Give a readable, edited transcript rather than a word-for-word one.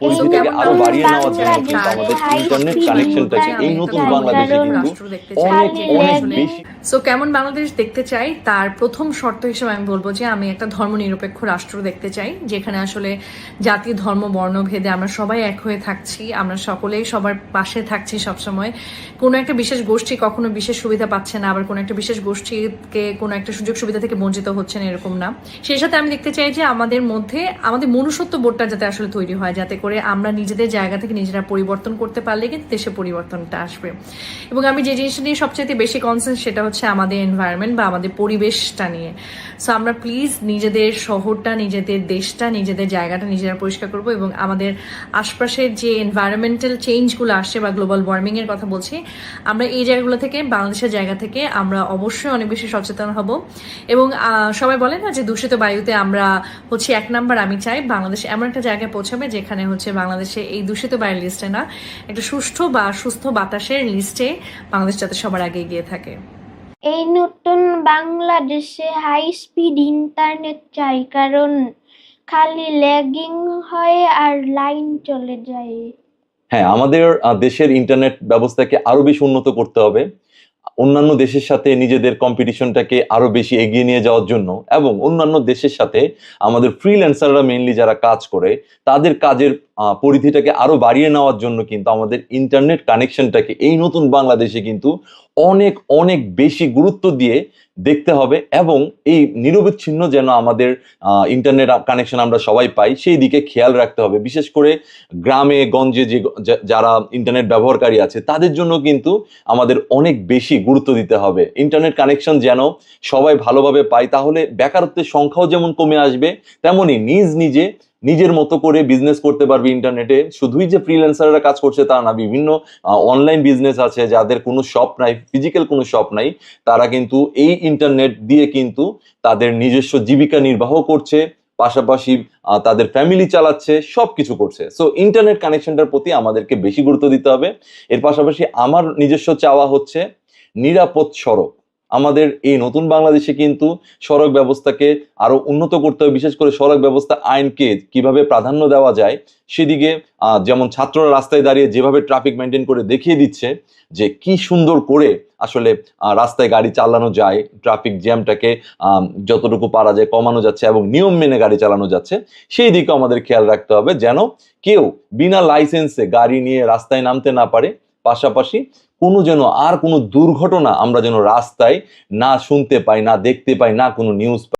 এই পরিধিটাকে আরো নতুন বাড়িয়ে নেওয়ার জন্য কিন্তু বাংলাদেশে আমাদের হাই ইন্টারনেট স্পিড কানেকশনটাকে এই ইন্টারনেট নতুন চাই, বাংলাদেশে কারণ কিন্তু খালি অনেক অনেক ল্যাগিং বেশি। সো কেমন বাংলাদেশ দেখতে চাই তার প্রথম শর্ত হিসেবে আমি বলবো যে আমি একটা ধর্মনিরপেক্ষ রাষ্ট্র দেখতে চাই, যেখানে আসলে জাতি ধর্ম বর্ণ ভেদে আমরা সবাই এক হয়ে থাকছি, আমরা সকলেই সবার পাশে থাকছি সবসময়। কোনো একটা বিশেষ গোষ্ঠী কখনো বিশেষ সুবিধা পাচ্ছে না, আবার কোনো একটা বিশেষ গোষ্ঠীকে কোনো একটা সুযোগ সুবিধা থেকে বঞ্চিত হচ্ছে না, এরকম না। সেই সাথে আমি দেখতে চাই যে আমাদের মধ্যে আমাদের মনুষ্যত্ব বোধটা যাতে আসলে তৈরি হয়, যাতে করে আমরা নিজেদের জায়গা থেকে নিজেরা পরিবর্তন করতে পারলে কিন্তু দেশে পরিবর্তনটা আসবে। এবং আমি যে জিনিসটা নিয়ে সবচেয়ে বেশি কনসার্ন সেটা হচ্ছে আমাদের এনভায়রনমেন্ট বা আমাদের পরিবেশটা নিয়ে। সো আমরা প্লিজ নিজেদের শহরটা, নিজেদের দেশটা, নিজেদের জায়গাটা নিজেরা পরিষ্কার করবো, এবং আমাদের আশপাশের যে এনভায়রনমেন্টাল চেঞ্জগুলো আসছে বা গ্লোবাল ওয়ার্মিং এর কথা বলছি, আমরা এই জায়গাগুলো থেকে, বাংলাদেশের জায়গা থেকে আমরা অবশ্যই অনেক বেশি সচেতন হব। এবং সবাই বলে না যে দূষিত বায়ুতে আমরা হচ্ছে 1 নাম্বার। আমি চাই বাংলাদেশ এমন একটা জায়গায় পৌঁছাবে যেখানে হচ্ছে বাংলাদেশে এই দূষিত বায়ুর লিস্টে না, একটা সুষ্ঠু বা সুস্থ বাতাসের লিস্টে বাংলাদেশ যাতে সবার আগে এগিয়ে থাকে। এই নতুন বাংলাদেশে হাই স্পিড ইন্টারনেট চাই, কারণ খালি ল্যাগিং হয় আর লাইন চলে যায়। হ্যাঁ, আমাদের দেশের ইন্টারনেট ব্যবস্থাকে আরো বেশি উন্নত করতে হবে অন্যান্য দেশের সাথে নিজেদের কম্পিটিশনটাকে আরো বেশি এগিয়ে নিয়ে যাওয়ার জন্য, এবং অন্যান্য দেশের সাথে আমাদের ফ্রিল্যান্সাররা মেইনলি যারা কাজ করে তাদের কাজের পরিধিটাকে আরো বাড়িয়ে নেওয়ার জন্য কিন্তু আমাদের ইন্টারনেট কানেকশনটাকে এই নতুন বাংলাদেশে কিন্তু অনেক অনেক বেশি গুরুত্ব দিয়ে দেখতে হবে, এবং এই নিরবিচ্ছিন্ন যেন আমাদের ইন্টারনেট কানেকশন আমরা সবাই পাই সেই দিকে খেয়াল রাখতে হবে। বিশেষ করে গ্রামে গঞ্জে যে যারা ইন্টারনেট ব্যবহারকারী আছে তাদের জন্য কিন্তু আমাদের অনেক বেশি গুরুত্ব দিতে হবে। ইন্টারনেট কানেকশন যেন সবাই ভালোভাবে পায়, তাহলে বেকারত্বের সংখ্যাও যেমন কমে আসবে, তেমনি নিজের মতো করে বিজনেস করতে পারবে ইন্টারনেটে। শুধুই যে ফ্রিল্যান্সাররা কাজ করছে তা না, বিভিন্ন অনলাইন বিজনেস আছে যাদের কোনো শপ নাই, ফিজিক্যাল কোনো শপ নাই, তারা কিন্তু এই ইন্টারনেট দিয়ে কিন্তু তাদের নিজস্ব জীবিকা নির্বাহ করছে, পাশাপাশি তাদের ফ্যামিলি চালাচ্ছে, সবকিছু করছে। সো ইন্টারনেট কানেকশনটার প্রতি আমাদেরকে বেশি গুরুত্ব দিতে হবে। এর পাশাপাশি আমার নিজস্ব চাওয়া হচ্ছে নিরাপদ সড়ক। আমাদের এই নতুন বাংলাদেশে কিন্তু সড়ক ব্যবস্থাকে আরো উন্নত করতে হবে, বিশেষ করে সড়ক ব্যবস্থা আইনকে কিভাবে প্রাধান্য দেওয়া যায় সেদিকে। যেমন ছাত্ররা রাস্তায় দাঁড়িয়ে যেভাবে ট্রাফিক মেনটেন করে দেখিয়ে দিচ্ছে যে কি সুন্দর করে আসলে রাস্তায় গাড়ি চালানো যায়, ট্রাফিক জ্যামটাকে যতটুকু পারা যায় কমানো যাচ্ছে এবং নিয়ম মেনে গাড়ি চালানো যাচ্ছে, সেই দিকে আমাদের খেয়াল রাখতে হবে যেন কেউ বিনা লাইসেন্সে গাড়ি নিয়ে রাস্তায় নামতে না পারে। পাশাপাশি কোনো দুর্ঘটনা আমরা যেন রাস্তায় না শুনতে পাই, না দেখতে পাই, না কোনো নিউজ